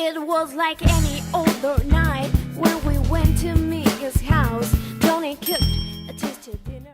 It was like any other night when we went to Mika's house. Johnny cooked a tasty dinner.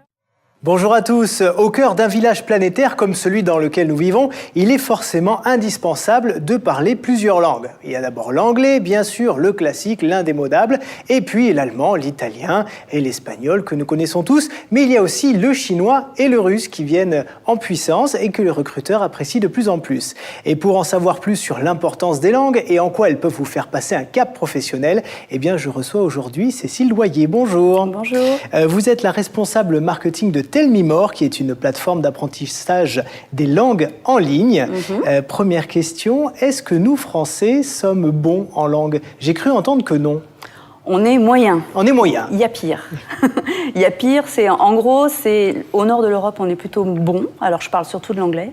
Bonjour à tous. Au cœur d'un village planétaire comme celui dans lequel nous vivons, il est forcément indispensable de parler plusieurs langues. Il y a d'abord l'anglais, bien sûr, le classique, l'indémodable, et puis l'allemand, l'italien et l'espagnol que nous connaissons tous, mais il y a aussi le chinois et le russe qui viennent en puissance et que les recruteurs apprécient de plus en plus. Et pour en savoir plus sur l'importance des langues et en quoi elles peuvent vous faire passer un cap professionnel, eh bien je reçois aujourd'hui Cécile Loyer. Bonjour. Bonjour. Vous êtes la responsable marketing de Tell Me More, qui est une plateforme d'apprentissage des langues en ligne. Première question, est-ce que nous, Français, sommes bons en langue? J'ai cru entendre que non. On est moyen. On est moyen. Il y a pire. Il y a pire, en gros, au nord de l'Europe, on est plutôt bon. Alors, je parle surtout de l'anglais.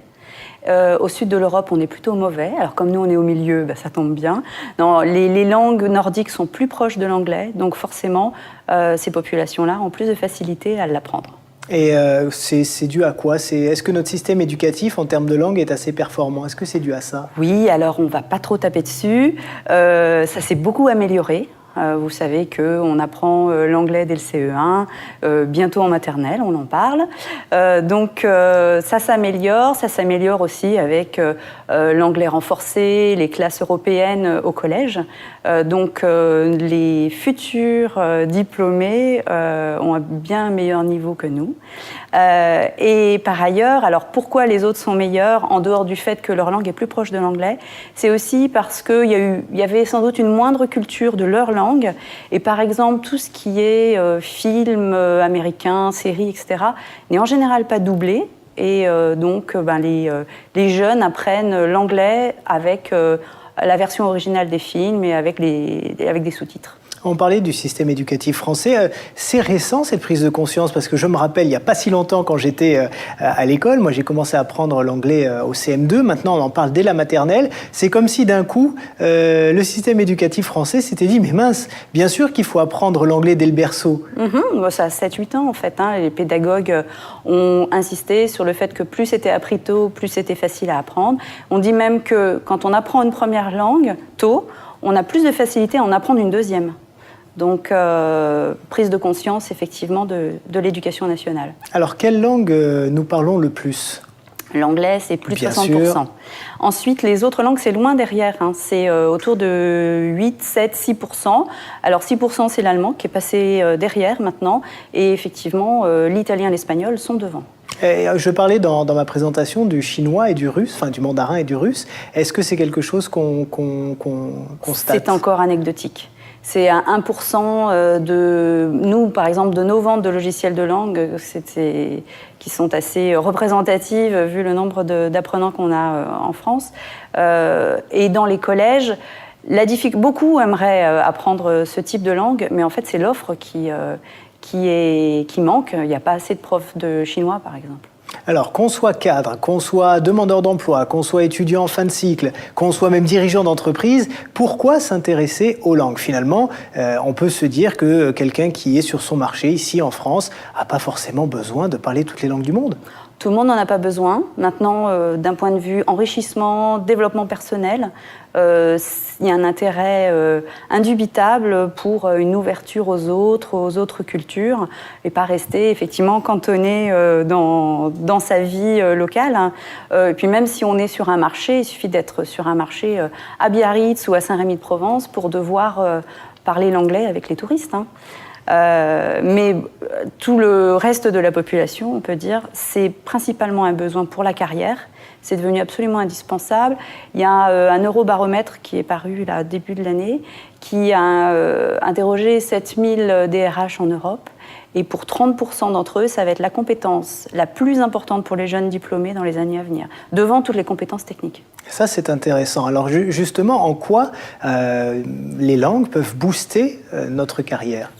Au sud de l'Europe, on est plutôt mauvais. Alors, comme nous, on est au milieu, ça tombe bien. Non, les langues nordiques sont plus proches de l'anglais. Donc, forcément, ces populations-là ont plus de facilité à l'apprendre. Et c'est dû à quoi? Est-ce que notre système éducatif en termes de langue est assez performant? Est-ce que c'est dû à ça? Oui, alors on ne va pas trop taper dessus. Ça s'est beaucoup amélioré. Vous savez qu'on apprend l'anglais dès le CE1, bientôt en maternelle, on en parle. Donc ça s'améliore aussi avec l'anglais renforcé, les classes européennes au collège. Donc les futurs diplômés ont un bien meilleur niveau que nous. Et par ailleurs, alors pourquoi les autres sont meilleurs, en dehors du fait que leur langue est plus proche de l'anglais, c'est aussi parce qu'il y avait sans doute une moindre culture de leur langue. Et par exemple, tout ce qui est film américain, séries, etc., n'est en général pas doublé. Et donc, les jeunes apprennent l'anglais avec la version originale des films et avec des sous-titres. On parlait du système éducatif français. C'est récent, cette prise de conscience, parce que je me rappelle, il n'y a pas si longtemps, quand j'étais à l'école, moi j'ai commencé à apprendre l'anglais au CM2, maintenant on en parle dès la maternelle. C'est comme si d'un coup, le système éducatif français s'était dit, mais mince, bien sûr qu'il faut apprendre l'anglais dès le berceau. Ça a 7-8 ans en fait. Les pédagogues ont insisté sur le fait que plus c'était appris tôt, plus c'était facile à apprendre. On dit même que quand on apprend une première langue tôt, on a plus de facilité à en apprendre une deuxième. Donc, prise de conscience, effectivement, de l'éducation nationale. Alors, quelle langue nous parlons le plus? L'anglais, c'est plus de 60%. Sûr. Ensuite, les autres langues, c'est loin derrière. C'est autour de 8, 7, 6%. Alors, 6%, c'est l'allemand qui est passé derrière maintenant. Et effectivement, l'italien et l'espagnol sont devant. Et je parlais dans ma présentation du chinois et du russe, enfin du mandarin et du russe. Est-ce que c'est quelque chose qu'on constate? C'est encore anecdotique. C'est à 1% de nous, par exemple, de nos ventes de logiciels de langue qui sont assez représentatives vu le nombre d'apprenants qu'on a en France. Et dans les collèges, beaucoup aimeraient apprendre ce type de langue, mais en fait, c'est l'offre qui manque. Il n'y a pas assez de profs de chinois, par exemple. Alors, qu'on soit cadre, qu'on soit demandeur d'emploi, qu'on soit étudiant en fin de cycle, qu'on soit même dirigeant d'entreprise, pourquoi s'intéresser aux langues? Finalement, on peut se dire que quelqu'un qui est sur son marché, ici en France, n'a pas forcément besoin de parler toutes les langues du monde. Tout le monde n'en a pas besoin. Maintenant, d'un point de vue enrichissement, développement personnel, il y a un intérêt indubitable pour une ouverture aux autres cultures, et pas rester effectivement cantonné dans sa vie locale. Et puis même si on est sur un marché, il suffit d'être sur un marché à Biarritz ou à Saint-Rémy-de-Provence pour devoir parler l'anglais avec les touristes. Mais tout le reste de la population, on peut dire, c'est principalement un besoin pour la carrière. C'est devenu absolument indispensable. Il y a un eurobaromètre qui est paru là, début de l'année, qui a interrogé 7000 DRH en Europe. Et pour 30% d'entre eux, ça va être la compétence la plus importante pour les jeunes diplômés dans les années à venir, devant toutes les compétences techniques. Ça, c'est intéressant. Alors justement, en quoi les langues peuvent booster notre carrière?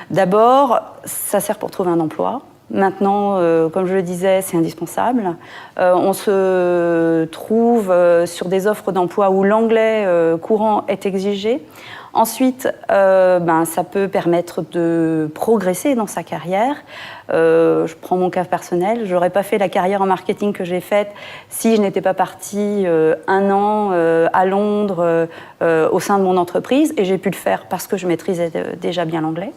D'abord, ça sert pour trouver un emploi. Maintenant, comme je le disais, c'est indispensable. On se trouve sur des offres d'emploi où l'anglais courant est exigé. Ensuite, ça peut permettre de progresser dans sa carrière. Je prends mon cas personnel. Je n'aurais pas fait la carrière en marketing que j'ai faite si je n'étais pas partie 1 an à Londres au sein de mon entreprise. Et j'ai pu le faire parce que je maîtrisais déjà bien l'anglais.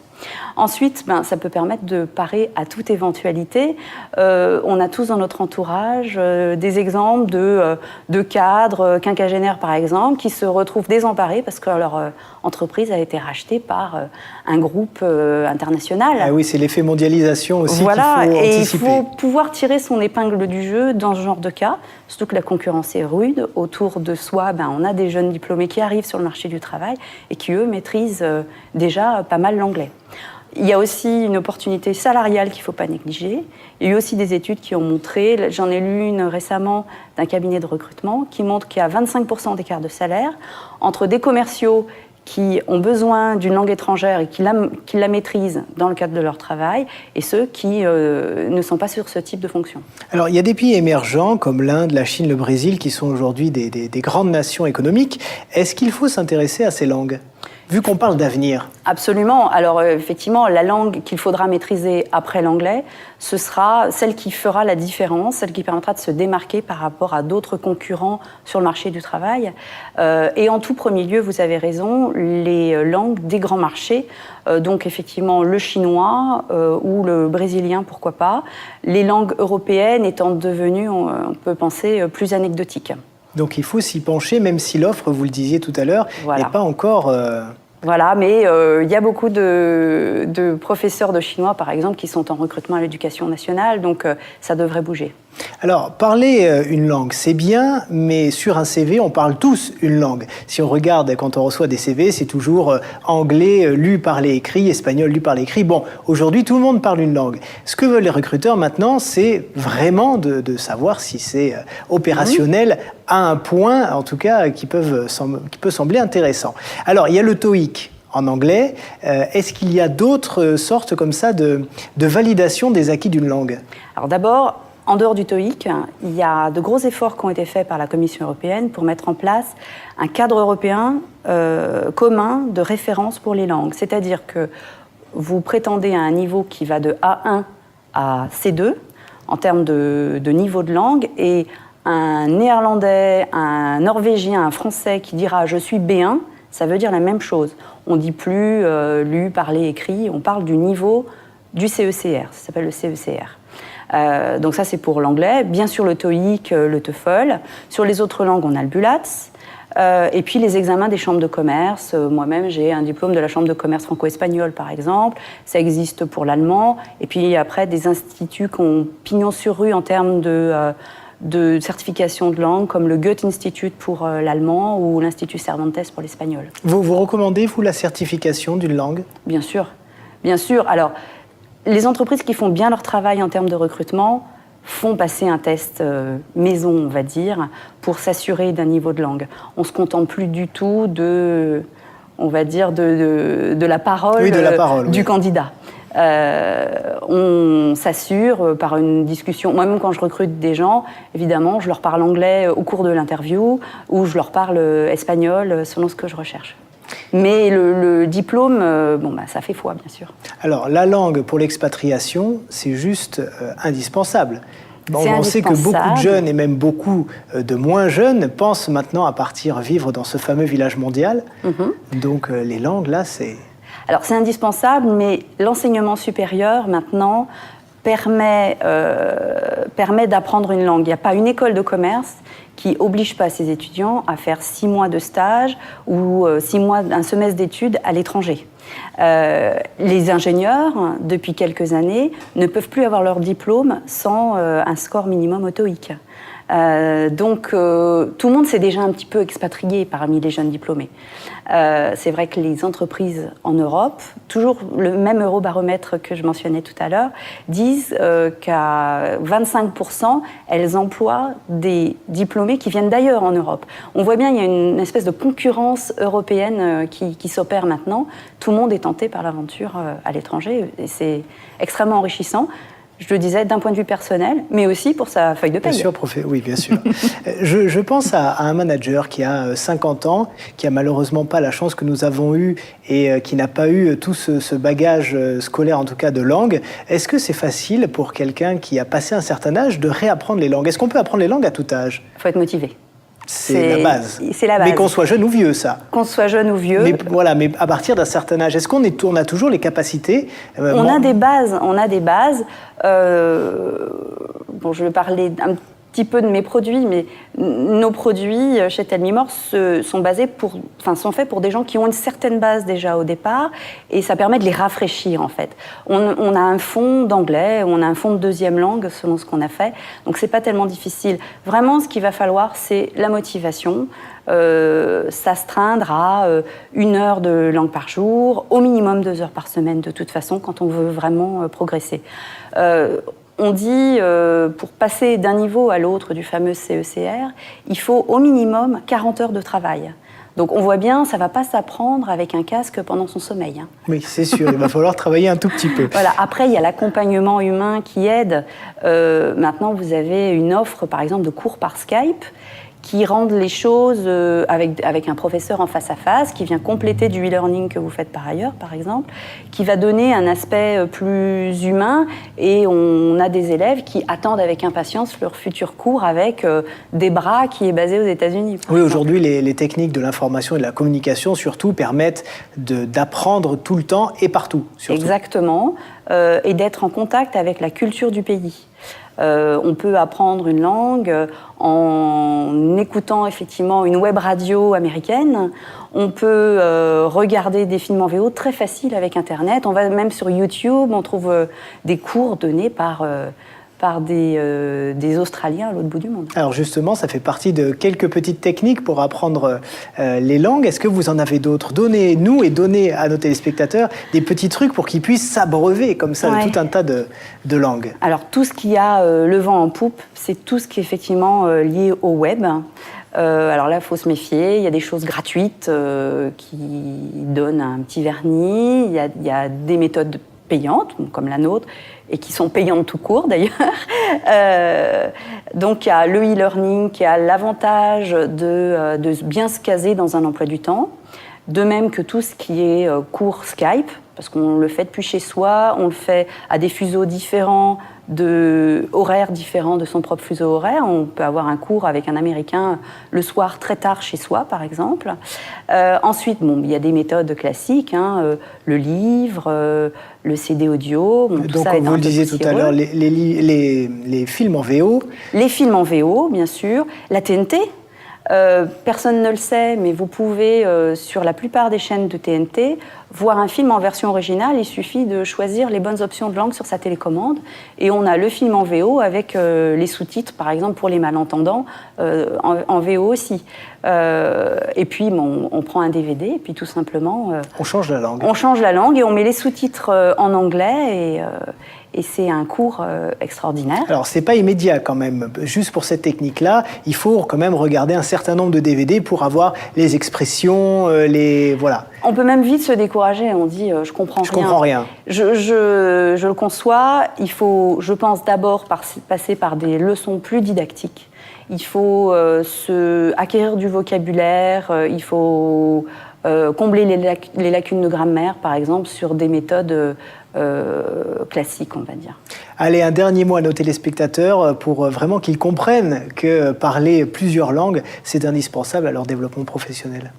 Ensuite, ça peut permettre de parer à toute éventualité. On a tous dans notre entourage des exemples de cadres quinquagénaires, par exemple, qui se retrouvent désemparés parce que leur entreprise a été rachetée par un groupe international. Ah oui, c'est l'effet mondialisation aussi voilà, qu'il faut et anticiper. il faut pouvoir tirer son épingle du jeu dans ce genre de cas, surtout que la concurrence est rude. Autour de soi, on a des jeunes diplômés qui arrivent sur le marché du travail et qui, eux, maîtrisent déjà pas mal l'anglais. Il y a aussi une opportunité salariale qu'il ne faut pas négliger. Il y a eu aussi des études qui ont montré, j'en ai lu une récemment d'un cabinet de recrutement, qui montre qu'il y a 25% d'écart de salaire entre des commerciaux qui ont besoin d'une langue étrangère et qui la maîtrisent dans le cadre de leur travail, et ceux qui ne sont pas sur ce type de fonction. Alors, il y a des pays émergents comme l'Inde, la Chine, le Brésil, qui sont aujourd'hui des grandes nations économiques. Est-ce qu'il faut s'intéresser à ces langues, vu qu'on parle d'avenir? Absolument. Alors, effectivement, la langue qu'il faudra maîtriser après l'anglais, ce sera celle qui fera la différence, celle qui permettra de se démarquer par rapport à d'autres concurrents sur le marché du travail. Et en tout premier lieu, vous avez raison, les langues des grands marchés, donc effectivement le chinois ou le brésilien, pourquoi pas, les langues européennes étant devenues, on peut penser, plus anecdotiques. Donc il faut s'y pencher, même si l'offre, vous le disiez tout à l'heure, n'est pas encore... Voilà, mais il y a beaucoup de professeurs de chinois, par exemple, qui sont en recrutement à l'éducation nationale, donc ça devrait bouger. Alors, parler une langue, c'est bien, mais sur un CV, on parle tous une langue. Si on regarde, quand on reçoit des CV, c'est toujours anglais, lu, parlé, écrit, espagnol, lu, parlé, écrit. Bon, aujourd'hui, tout le monde parle une langue. Ce que veulent les recruteurs maintenant, c'est vraiment de savoir si c'est opérationnel à un point, en tout cas, qui peut sembler intéressant. Alors, il y a le TOEIC en anglais. Est-ce qu'il y a d'autres sortes comme ça de validation des acquis d'une langue? Alors d'abord, en dehors du TOEIC, il y a de gros efforts qui ont été faits par la Commission européenne pour mettre en place un cadre européen commun de référence pour les langues. C'est-à-dire que vous prétendez à un niveau qui va de A1 à C2 en termes de niveau de langue, et un néerlandais, un norvégien, un français qui dira « je suis B1 », ça veut dire la même chose. On ne dit plus lu, parlé, écrit, on parle du niveau du CECR, ça s'appelle le CECR. Donc ça, c'est pour l'anglais. Bien sûr, le TOEIC, le TOEFL. Sur les autres langues, on a le BULATS. Et puis les examens des chambres de commerce. Moi-même, j'ai un diplôme de la chambre de commerce franco-espagnole, par exemple. Ça existe pour l'allemand. Et puis après, des instituts qui ont pignon sur rue en termes de certification de langue, comme le Goethe Institut pour l'allemand ou l'Institut Cervantes pour l'espagnol. Vous recommandez, vous, la certification d'une langue? Bien sûr. Bien sûr. Alors, les entreprises qui font bien leur travail en termes de recrutement font passer un test maison, on va dire, pour s'assurer d'un niveau de langue. On ne se contente plus du tout de la parole, du candidat. On s'assure par une discussion. Moi-même, quand je recrute des gens, évidemment, je leur parle anglais au cours de l'interview ou je leur parle espagnol selon ce que je recherche. Mais le diplôme, ça fait foi, bien sûr. Alors, la langue pour l'expatriation, c'est juste indispensable. On sait que beaucoup de jeunes et même beaucoup de moins jeunes pensent maintenant à partir vivre dans ce fameux village mondial. Donc, les langues, là, c'est... Alors, c'est indispensable, mais l'enseignement supérieur, maintenant, permet d'apprendre une langue. Il n'y a pas une école de commerce qui oblige pas ses étudiants à faire 6 mois de stage ou 6 mois, un semestre d'études à l'étranger. Les ingénieurs, depuis quelques années, ne peuvent plus avoir leur diplôme sans un score minimum au TOEIC. Donc, tout le monde s'est déjà un petit peu expatrié parmi les jeunes diplômés. C'est vrai que les entreprises en Europe, toujours le même eurobaromètre que je mentionnais tout à l'heure, disent qu'à 25%, elles emploient des diplômés qui viennent d'ailleurs en Europe. On voit bien, il y a une espèce de concurrence européenne qui s'opère maintenant. Tout le monde est tenté par l'aventure à l'étranger et c'est extrêmement enrichissant. je le disais, d'un point de vue personnel, mais aussi pour sa feuille de paye. Bien sûr, oui, bien sûr. Je pense à un manager qui a 50 ans, qui a malheureusement pas la chance que nous avons eue et qui n'a pas eu tout ce bagage scolaire, en tout cas de langue. Est-ce que c'est facile pour quelqu'un qui a passé un certain âge de réapprendre les langues? Est-ce qu'on peut apprendre les langues à tout âge? Il faut être motivé. C'est la base. C'est la base. Mais qu'on soit jeune ou vieux, ça. Qu'on soit jeune ou vieux. Mais voilà, mais à partir d'un certain âge, est-ce on a toujours les capacités On a des bases. Bon, je vais parler un petit peu de mes produits, mais nos produits chez Telmimore sont faits pour des gens qui ont une certaine base déjà au départ, et ça permet de les rafraîchir en fait. On a un fond d'anglais, on a un fond de deuxième langue selon ce qu'on a fait, donc c'est pas tellement difficile. Vraiment, ce qu'il va falloir, c'est la motivation. S'astreindre à 1 heure de langue par jour, au minimum 2 heures par semaine de toute façon, quand on veut vraiment progresser. On dit, pour passer d'un niveau à l'autre du fameux CECR, il faut au minimum 40 heures de travail. Donc on voit bien, ça ne va pas s'apprendre avec un casque pendant son sommeil. Hein. Oui, c'est sûr, il va falloir travailler un tout petit peu. Voilà. Après, il y a l'accompagnement humain qui aide. Maintenant, vous avez une offre, par exemple, de cours par Skype, qui rendent les choses avec un professeur en face à face, qui vient compléter du e-learning que vous faites par ailleurs, par exemple, qui va donner un aspect plus humain, et on a des élèves qui attendent avec impatience leur futur cours avec Debra qui est basée aux États-Unis. Oui, aujourd'hui, les techniques de l'information et de la communication, surtout, permettent d'apprendre tout le temps et partout. Surtout. Exactement, et d'être en contact avec la culture du pays. On peut apprendre une langue en écoutant effectivement une web radio américaine. On peut regarder des films en VO très faciles avec Internet. On va même sur YouTube, on trouve des cours donnés par des Australiens à l'autre bout du monde. Alors justement, ça fait partie de quelques petites techniques pour apprendre les langues. Est-ce que vous en avez d'autres? Donnez-nous et donnez à nos téléspectateurs des petits trucs pour qu'ils puissent s'abreuver comme ça de tout un tas de langues. Alors tout ce qui a le vent en poupe, c'est tout ce qui est effectivement lié au web. Alors là, il faut se méfier. Il y a des choses gratuites qui donnent un petit vernis. Il y a des méthodes payantes, comme la nôtre, et qui sont payantes tout court d'ailleurs. Donc il y a le e-learning qui a l'avantage de bien se caser dans un emploi du temps, de même que tout ce qui est cours Skype, parce qu'on le fait depuis chez soi, on le fait à des fuseaux différents, horaires différents de son propre fuseau horaire. On peut avoir un cours avec un Américain le soir très tard chez soi, par exemple. Ensuite, il y a des méthodes classiques, le livre, le CD audio. Donc, comme vous le disiez tout à l'heure, les films en VO. Les films en VO, bien sûr. La TNT. Personne ne le sait, mais vous pouvez, sur la plupart des chaînes de TNT, voir un film en version originale. Il suffit de choisir les bonnes options de langue sur sa télécommande. Et on a le film en VO avec les sous-titres, par exemple, pour les malentendants, en VO aussi. Et puis, on prend un DVD et puis tout simplement... on change la langue. On change la langue et on met les sous-titres en anglais et c'est un cours extraordinaire. Alors, c'est pas immédiat quand même. Juste pour cette technique-là, il faut quand même regarder un certain nombre de DVD pour avoir les expressions, voilà. On peut même vite se décourager. On dit, je comprends rien. Je le conçois. Il faut, je pense, d'abord passer par des leçons plus didactiques. Il faut acquérir du vocabulaire. Il faut combler les lacunes de grammaire, par exemple, sur des méthodes classiques, on va dire. Allez, un dernier mot à nos téléspectateurs pour vraiment qu'ils comprennent que parler plusieurs langues, c'est indispensable à leur développement professionnel.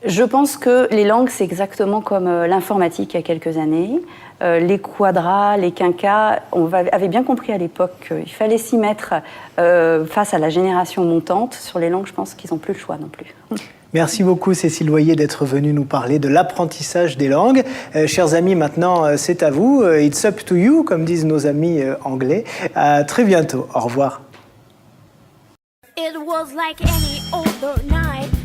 Je pense que les langues, c'est exactement comme l'informatique il y a quelques années. Les quadras, les quinquas, on avait bien compris à l'époque qu'il fallait s'y mettre face à la génération montante. Sur les langues, je pense qu'ils n'ont plus le choix non plus. Merci beaucoup Cécile Loyer d'être venue nous parler de l'apprentissage des langues. Chers amis, maintenant c'est à vous. It's up to you, comme disent nos amis anglais. À très bientôt. Au revoir. It was like any other night